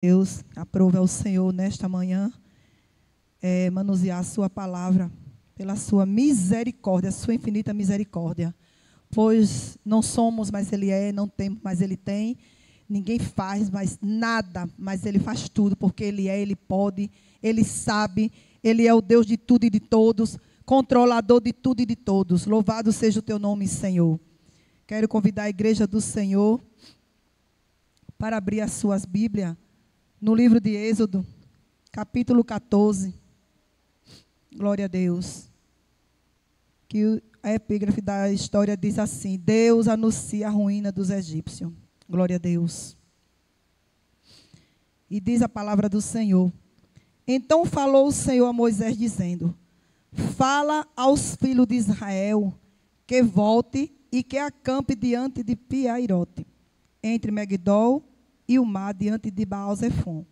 Deus, aprove ao Senhor nesta manhã manusear a sua palavra pela sua misericórdia, a sua infinita misericórdia. Pois não somos, mas Ele é, não temos, mas Ele tem. Ninguém faz mais nada, mas Ele faz tudo, porque Ele é, Ele pode, Ele sabe, Ele é o Deus de tudo e de todos, controlador de tudo e de todos. Louvado seja o teu nome, Senhor. Quero convidar a igreja do Senhor para abrir as suas Bíblias no livro de Êxodo, capítulo 14. Glória a Deus. Que a epígrafe da história diz assim: Deus anuncia a ruína dos egípcios. Glória a Deus. E diz a palavra do Senhor: Então falou o Senhor a Moisés, dizendo: Fala aos filhos de Israel que volte e que acampe diante de Piairote, entre Megidol e o mar, diante de Baal-Zefon.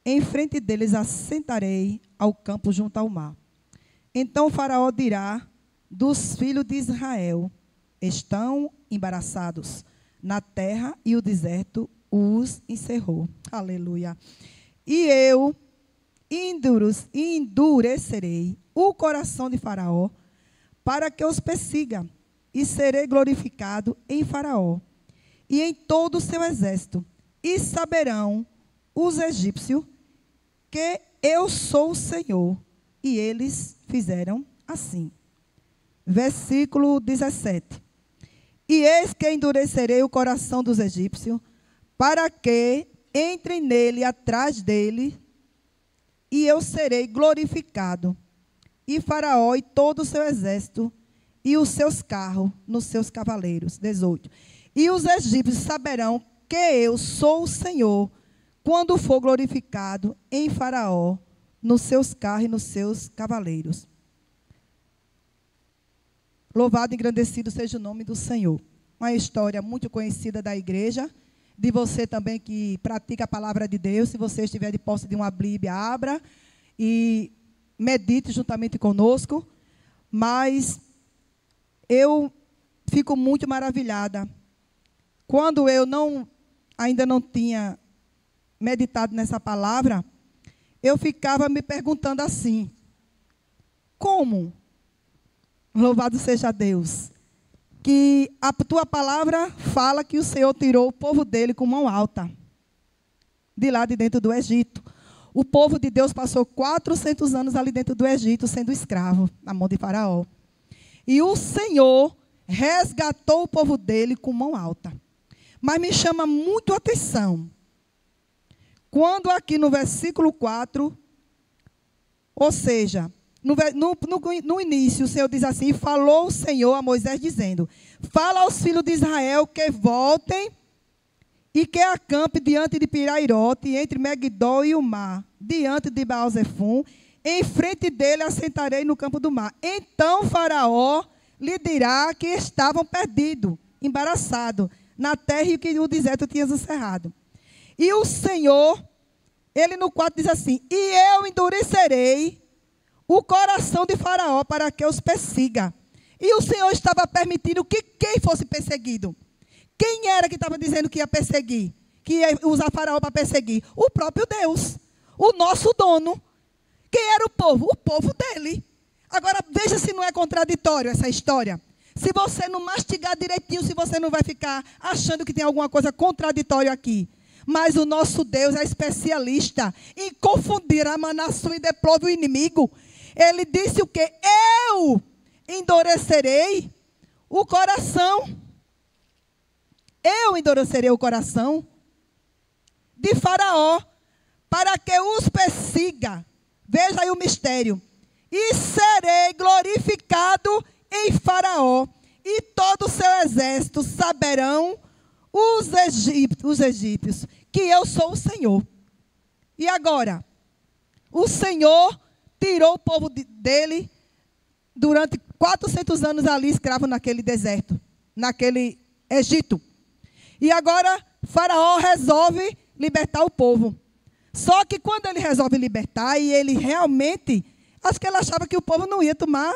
Em frente deles assentarei ao campo junto ao mar. Então o Faraó dirá dos filhos de Israel: estão embaraçados na terra, e o deserto os encerrou. Aleluia. E eu endurecerei o coração de Faraó, para que os persiga, e serei glorificado em Faraó e em todo o seu exército. E saberão os egípcios que eu sou o Senhor. E eles fizeram assim. Versículo 17. E eis que endurecerei o coração dos egípcios, para que entrem nele atrás dele, e eu serei glorificado. E Faraó e todo o seu exército, e os seus carros, nos seus cavaleiros. 18. E os egípcios saberão que eu sou o Senhor, quando for glorificado em Faraó, nos seus carros e nos seus cavaleiros. Louvado e engrandecido seja o nome do Senhor. Uma história muito conhecida da igreja, de você também que pratica a palavra de Deus. Se você estiver de posse de uma Bíblia, abra e medite juntamente conosco. Mas eu fico muito maravilhada. Quando eu ainda não tinha meditado nessa palavra, eu ficava me perguntando assim: como? Louvado seja Deus, que a tua palavra fala que o Senhor tirou o povo dele com mão alta, de lá de dentro do Egito. O povo de Deus passou 400 anos ali dentro do Egito, sendo escravo, na mão de Faraó. E o Senhor resgatou o povo dele com mão alta. Mas me chama muito a atenção, quando aqui no versículo 4, ou seja, no início, o Senhor diz assim: e falou o Senhor a Moisés, dizendo: fala aos filhos de Israel que voltem e que acampe diante de Pirairote, entre Megidol e o mar, diante de Baal-Zefon, em frente dele assentarei no campo do mar. Então Faraó lhe dirá que estavam perdidos, embaraçados, na terra, e que o deserto tinha encerrado. E o Senhor, ele no 4 diz assim: e eu endurecerei o coração de Faraó para que os persiga. E o Senhor estava permitindo que quem fosse perseguido? Quem era que estava dizendo que ia perseguir? Que ia usar Faraó para perseguir? O próprio Deus, o nosso dono. Quem era o povo? O povo dele. Agora veja se não é contraditório essa história. Se você não mastigar direitinho, se você não vai ficar achando que tem alguma coisa contraditória aqui. Mas o nosso Deus é especialista em confundir a nação e deprove o inimigo. Ele disse o quê? Eu endurecerei o coração. Eu endurecerei o coração de Faraó, para que os persiga. Veja aí o mistério. E serei glorificado em Faraó, e todo o seu exército saberão os egípcios que eu sou o Senhor. E agora, o Senhor tirou o povo dele durante 400 anos ali escravo naquele deserto, naquele Egito. E agora Faraó resolve libertar o povo. Só que quando ele resolve libertar, e ele realmente, acho que ele achava que o povo não ia tomar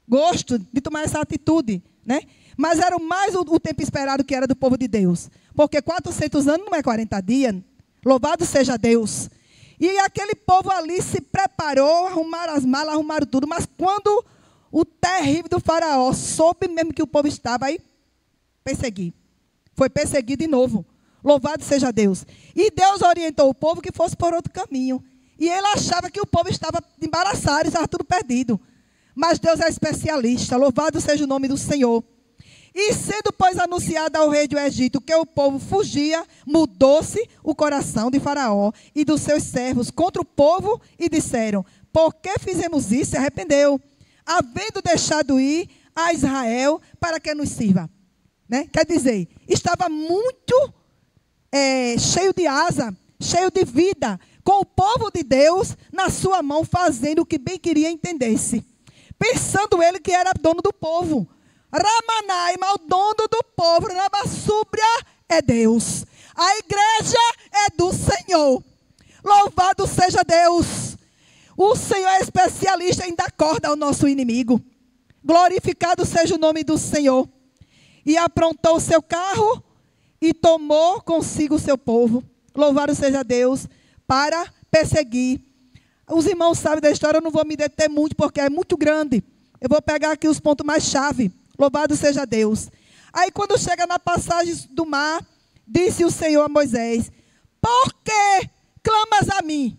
gosto de tomar essa atitude, né? Mas era mais o tempo esperado que era do povo de Deus. Porque 400 anos não é 40 dias. Louvado seja Deus. E aquele povo ali se preparou, arrumaram as malas, arrumaram tudo. Mas quando o terrível do faraó soube mesmo que o povo estava aí, perseguir. Foi perseguido de novo. Louvado seja Deus. E Deus orientou o povo que fosse por outro caminho. E ele achava que o povo estava embaraçado, estava tudo perdido. Mas Deus é especialista. Louvado seja o nome do Senhor. E sendo, pois, anunciado ao rei do Egito que o povo fugia, mudou-se o coração de Faraó e dos seus servos contra o povo e disseram: por que fizemos isso? Se arrependeu, havendo deixado ir a Israel para que nos sirva. Né? Quer dizer, estava muito cheio de asa, cheio de vida, com o povo de Deus na sua mão, fazendo o que bem queria entendesse. Pensando ele que era dono do povo. Ramanaima, o dono do povo, Rabassúbria é Deus. A igreja é do Senhor. Louvado seja Deus. O Senhor é especialista em dar corda ao nosso inimigo. Glorificado seja o nome do Senhor. E aprontou o seu carro e tomou consigo o seu povo. Louvado seja Deus, para perseguir. Os irmãos sabem da história, eu não vou me deter muito, porque é muito grande. Eu vou pegar aqui os pontos mais chave. Louvado seja Deus. Aí quando chega na passagem do mar, disse o Senhor a Moisés: por que clamas a mim?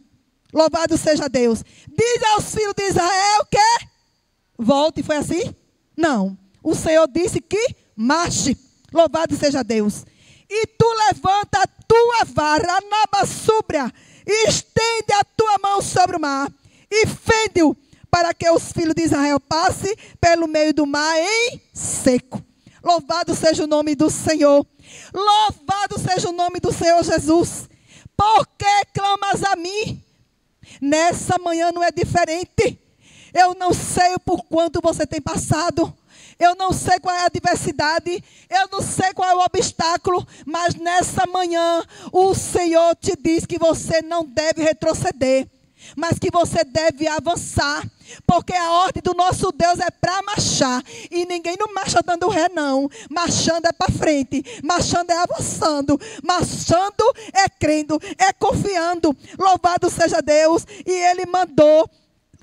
Louvado seja Deus. Diz aos filhos de Israel que volte. Foi assim? Não. O Senhor disse que marche. Louvado seja Deus. E tu levanta a tua vara, Nabassúbria, e estende a tua mão sobre o mar, e fende-o, para que os filhos de Israel passem pelo meio do mar em seco. Louvado seja o nome do Senhor. Louvado seja o nome do Senhor Jesus. Por que clamas a mim? Nessa manhã não é diferente. Eu não sei por quanto você tem passado. Eu não sei qual é a adversidade. Eu não sei qual é o obstáculo. Mas nessa manhã o Senhor te diz que você não deve retroceder, mas que você deve avançar. Porque a ordem do nosso Deus é para marchar. E ninguém não marcha dando ré, não. Marchando é para frente. Marchando é avançando. Marchando é crendo. É confiando. Louvado seja Deus. E Ele mandou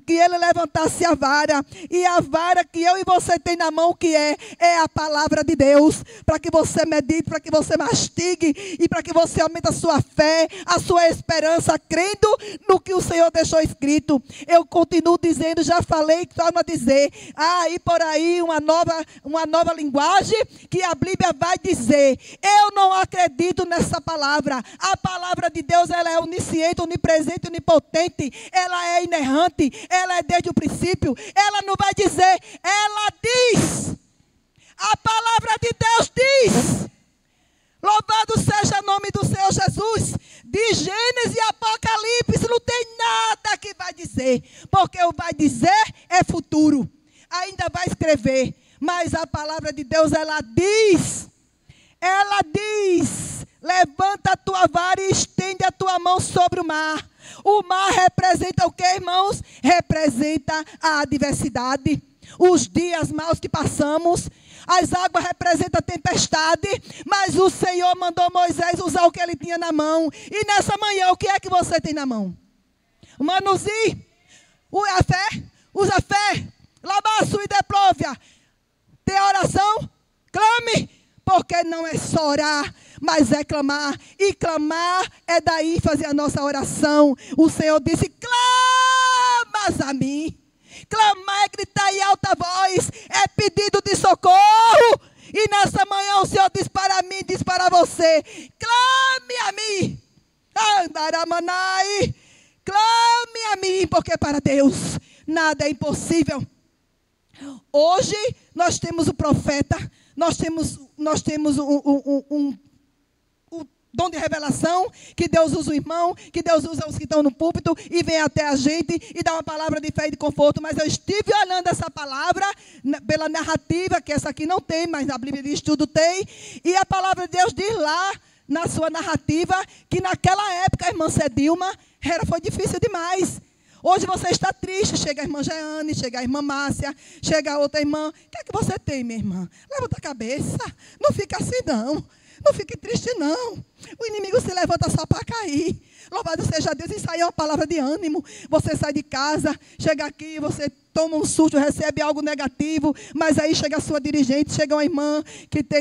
que ele levantasse a vara. E a vara que eu e você tem na mão, que é a palavra de Deus. Para que você medite, para que você mastigue. E para que você aumente a sua fé, a sua esperança, crendo no que o Senhor deixou escrito. Eu continuo dizendo, já falei, torno a dizer. E por aí uma nova linguagem, que a Bíblia vai dizer: eu não acredito nessa palavra. A palavra de Deus, ela é onisciente, onipresente, onipotente. Ela é inerrante. Ela é desde o princípio. Ela não vai dizer, ela diz. A palavra de Deus diz. Louvado seja o nome do Senhor Jesus. De Gênesis e Apocalipse não tem nada que vai dizer. Porque o vai dizer é futuro. Ainda vai escrever. Mas a palavra de Deus, ela diz. Ela diz: levanta a tua vara e estende a tua mão sobre o mar. O mar representa o que, irmãos? Representa a adversidade, os dias maus que passamos. As águas representam a tempestade, mas o Senhor mandou Moisés usar o que ele tinha na mão. E nessa manhã, o que é que você tem na mão? Manuzi, a fé, usa a fé. Labaço e depróvia. Tem oração? Clame. Porque não é só orar, mas é clamar. E clamar é daí fazer a nossa oração. O Senhor disse: clamas a mim. Clamar é gritar em alta voz. É pedido de socorro. E nessa manhã o Senhor diz para mim, diz para você: clame a mim. Andaramanai. Clame a mim, porque para Deus nada é impossível. Hoje nós temos o profeta. Nós temos um dom de revelação, que Deus usa o irmão, que Deus usa os que estão no púlpito e vem até a gente e dá uma palavra de fé e de conforto. Mas eu estive olhando essa palavra pela narrativa, que essa aqui não tem, mas na Bíblia de Estudo tem. E a palavra de Deus diz lá, na sua narrativa, que naquela época a irmã Cedilma foi difícil demais. Hoje você está triste, chega a irmã Jeane, chega a irmã Márcia, chega a outra irmã. O que é que você tem, minha irmã? Levanta a cabeça, não fica assim não. Não fique triste, não. O inimigo se levanta só para cair. Louvado seja Deus. Isso aí é uma palavra de ânimo. Você sai de casa, chega aqui, você toma um susto, recebe algo negativo, mas aí chega a sua dirigente, chega uma irmã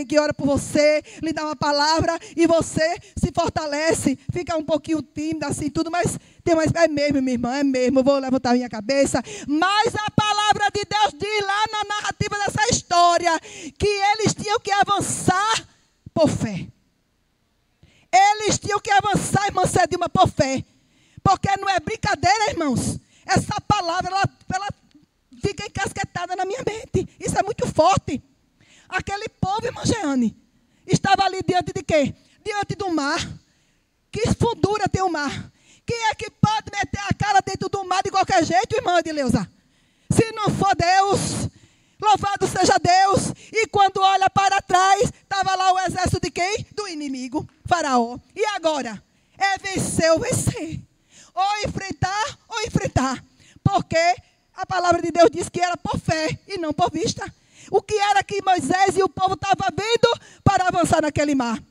que ora por você, lhe dá uma palavra e você se fortalece, fica um pouquinho tímida assim tudo, mas tem mais, é mesmo, minha irmã, é mesmo, eu vou levantar minha cabeça. Mas a palavra de Deus diz lá na narrativa dessa história que eles tinham que avançar por fé. Eles tinham que avançar, irmã Cedilma, por fé. Porque não é brincadeira, irmãos. Essa palavra, ela fica encasquetada na minha mente. Isso é muito forte. Aquele povo, irmã Jeane, estava ali diante de quê? Diante do mar. Que fundura tem o mar? Quem é que pode meter a cara dentro do mar de qualquer jeito, irmã Edileuza? Se não for Deus. Louvado seja Deus. E quando olha para trás, estava lá o exército de quem? Do inimigo, Faraó. E agora? É vencer ou vencer. Ou enfrentar. Porque a palavra de Deus diz que era por fé e não por vista. O que era que Moisés e o povo estavam vendo para avançar naquele mar?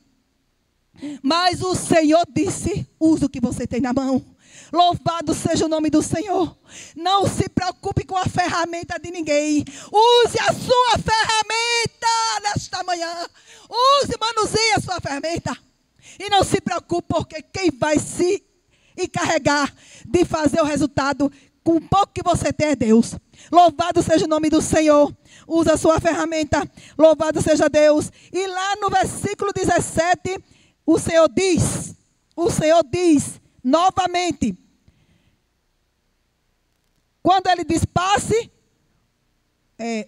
Mas o Senhor disse, usa o que você tem na mão. Louvado seja o nome do Senhor. Não se preocupe com a ferramenta de ninguém. Use a sua ferramenta nesta manhã. Manuseie a sua ferramenta. E não se preocupe, porque quem vai se encarregar de fazer o resultado com o pouco que você tem é Deus. Louvado seja o nome do Senhor. Usa a sua ferramenta. Louvado seja Deus. E lá no versículo 17, o Senhor diz novamente, quando ele diz passe,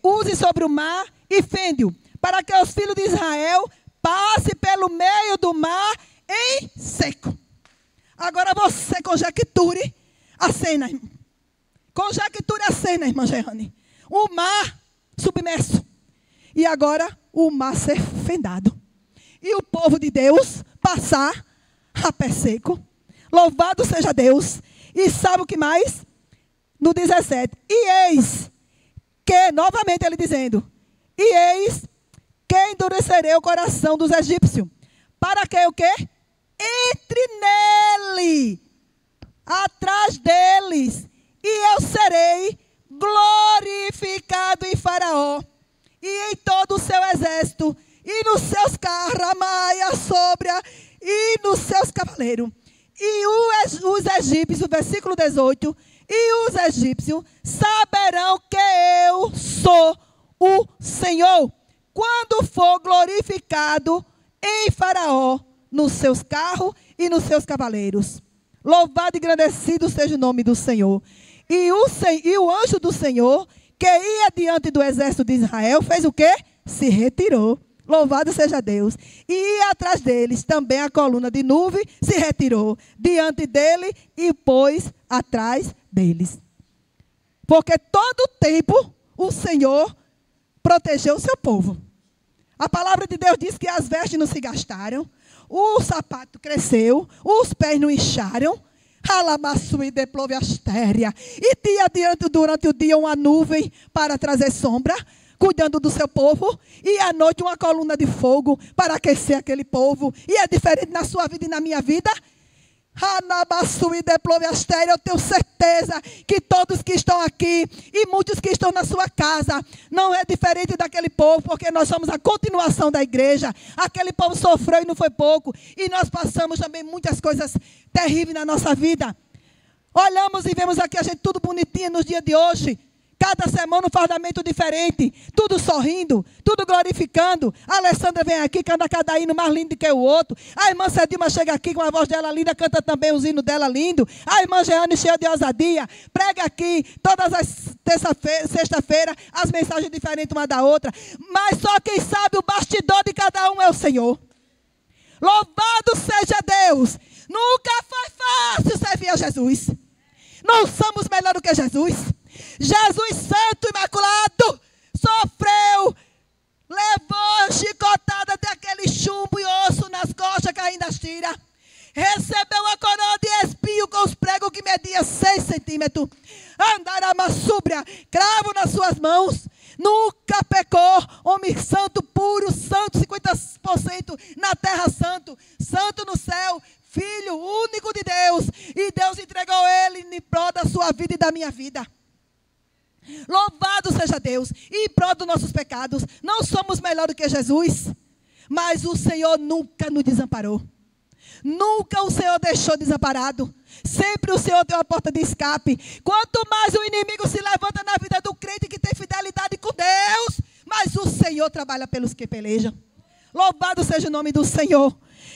use sobre o mar e fende-o, para que os filhos de Israel passem pelo meio do mar em seco. Agora você conjecture a cena. Conjecture a cena, irmã Jeane. O mar submerso. E agora o mar ser fendado. E o povo de Deus passar a pé seco. Louvado seja Deus. E sabe o que mais? No 17. E eis que, novamente ele dizendo, e eis que endurecerei o coração dos egípcios. Para que o quê? Entre nele, atrás deles, e eu serei glorificado em Faraó, e em todo o seu exército, e nos seus carros, a maia sóbria, e nos seus cavaleiros. E os egípcios, versículo 18, e os egípcios saberão que eu sou o Senhor, quando for glorificado em Faraó, nos seus carros e nos seus cavaleiros. Louvado e engrandecido seja o nome do Senhor. E o anjo do Senhor, que ia diante do exército de Israel, fez o quê? Se retirou. Louvado seja Deus. E ia atrás deles também a coluna de nuvem, se retirou diante dele e pôs atrás deles. Porque todo o tempo o Senhor protegeu o seu povo. A palavra de Deus diz que as vestes não se gastaram, o sapato cresceu, os pés não incharam. E tinha durante o dia uma nuvem para trazer sombra, cuidando do seu povo, e à noite uma coluna de fogo para aquecer aquele povo. E é diferente na sua vida e na minha vida. Eu tenho certeza que todos que estão aqui e muitos que estão na sua casa não é diferente daquele povo, porque nós somos a continuação da igreja. Aquele povo sofreu e não foi pouco, e nós passamos também muitas coisas terríveis na nossa vida. Olhamos e vemos aqui a gente tudo bonitinho nos dias de hoje. Cada semana um fardamento diferente, tudo sorrindo, tudo glorificando. A Alessandra vem aqui, canta cada hino mais lindo que o outro. A irmã Cedilma chega aqui com a voz dela linda, canta também os hinos dela lindo. A irmã Jeane, cheia de ousadia, prega aqui todas as sexta-feira, as mensagens diferentes uma da outra. Mas só quem sabe o bastidor de cada um é o Senhor. Louvado seja Deus. Nunca foi fácil servir a Jesus. Não somos melhor do que Jesus. Jesus Santo Imaculado sofreu, levou a chicotada daquele chumbo e osso nas costas caindo as tiras. Recebeu a coroa de espinho com os pregos que media 6 centímetros. Andarama súbria, cravo nas suas mãos. Nunca pecou, homem santo, puro, santo, 50% 100% na terra santo, santo no céu, Filho único de Deus. E Deus entregou ele em prol da sua vida e da minha vida. Louvado seja Deus. E em prol dos nossos pecados. Não somos melhor do que Jesus. Mas o Senhor nunca nos desamparou. Nunca o Senhor deixou desamparado. Sempre o Senhor tem uma porta de escape. Quanto mais o inimigo se levanta na vida do crente que tem fidelidade com Deus, mas o Senhor trabalha pelos que pelejam. Louvado seja o nome do Senhor.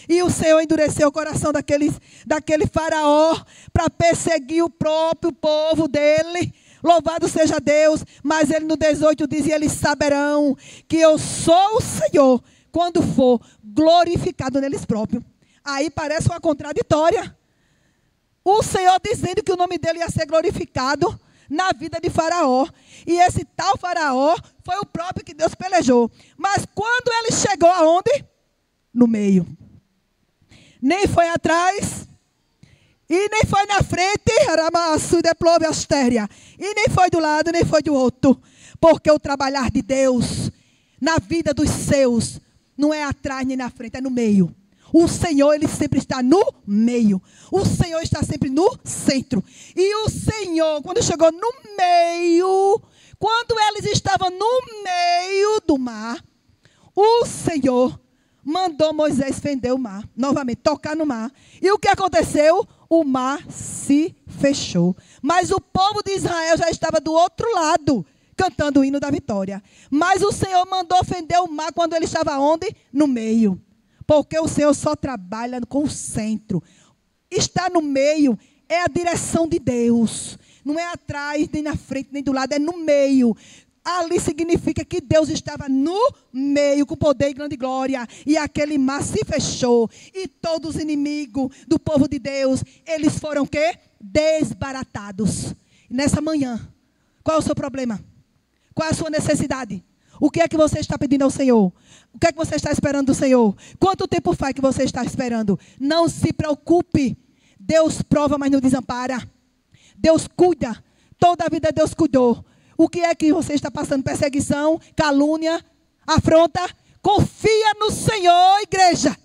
E o Senhor endureceu o coração daquele faraó para perseguir o próprio povo dele. Louvado seja Deus. Mas ele no 18 diz: e eles saberão que eu sou o Senhor quando for glorificado neles próprios. Aí parece uma contraditória. O Senhor dizendo que o nome dele ia ser glorificado na vida de Faraó. E esse tal Faraó foi o próprio que Deus pelejou. Mas quando ele chegou aonde? No meio. Nem foi atrás, e nem foi na frente, e nem foi do lado, nem foi do outro. Porque o trabalhar de Deus na vida dos seus não é atrás nem na frente, é no meio. O Senhor, ele sempre está no meio. O Senhor está sempre no centro. E o Senhor, quando chegou no meio, quando eles estavam no meio do mar, o Senhor mandou Moisés fender o mar, novamente, tocar no mar. E o que aconteceu? O mar se fechou. Mas o povo de Israel já estava do outro lado, cantando o hino da vitória. Mas o Senhor mandou fender o mar quando ele estava onde? No meio. Porque o Senhor só trabalha com o centro. Está no meio é a direção de Deus. Não é atrás, nem na frente, nem do lado, é no meio. Ali significa que Deus estava no meio, com poder e grande glória. E aquele mar se fechou. E todos os inimigos do povo de Deus, eles foram o quê? Desbaratados. E nessa manhã, qual é o seu problema? Qual é a sua necessidade? O que é que você está pedindo ao Senhor? O que é que você está esperando do Senhor? Quanto tempo faz que você está esperando? Não se preocupe. Deus prova, mas não desampara. Deus cuida. Toda a vida Deus cuidou. O que é que você está passando? Perseguição, calúnia, afronta? Confia no Senhor, igreja.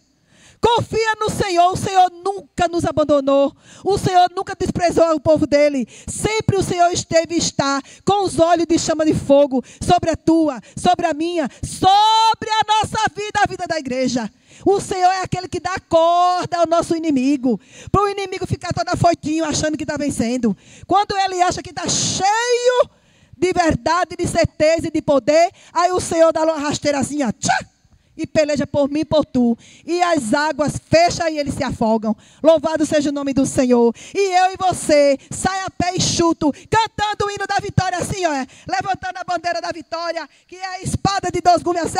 Confia no Senhor. O Senhor nunca nos abandonou. O Senhor nunca desprezou o povo dele. Sempre o Senhor esteve e está com os olhos de chama de fogo sobre a tua, sobre a minha, sobre a nossa vida, a vida da igreja. O Senhor é aquele que dá corda ao nosso inimigo. Para o inimigo ficar todo afoitinho, achando que está vencendo. Quando ele acha que está cheio de verdade, de certeza e de poder, aí o Senhor dá uma rasteira assim, ó, tchá, e peleja por mim e por tu. E as águas fecham e eles se afogam. Louvado seja o nome do Senhor. E eu e você, sai a pé e chuto, cantando o hino da vitória assim, ó, levantando a bandeira da vitória, que é a espada de dois gumes, assim,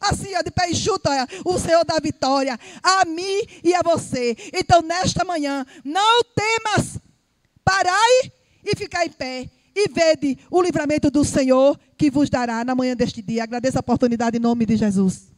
assim, ó, de pé e chuto, ó, o Senhor da vitória, a mim e a você. Então, nesta manhã, não temas, parai e ficar em pé. E vede o livramento do Senhor que vos dará na manhã deste dia. Agradeço a oportunidade em nome de Jesus.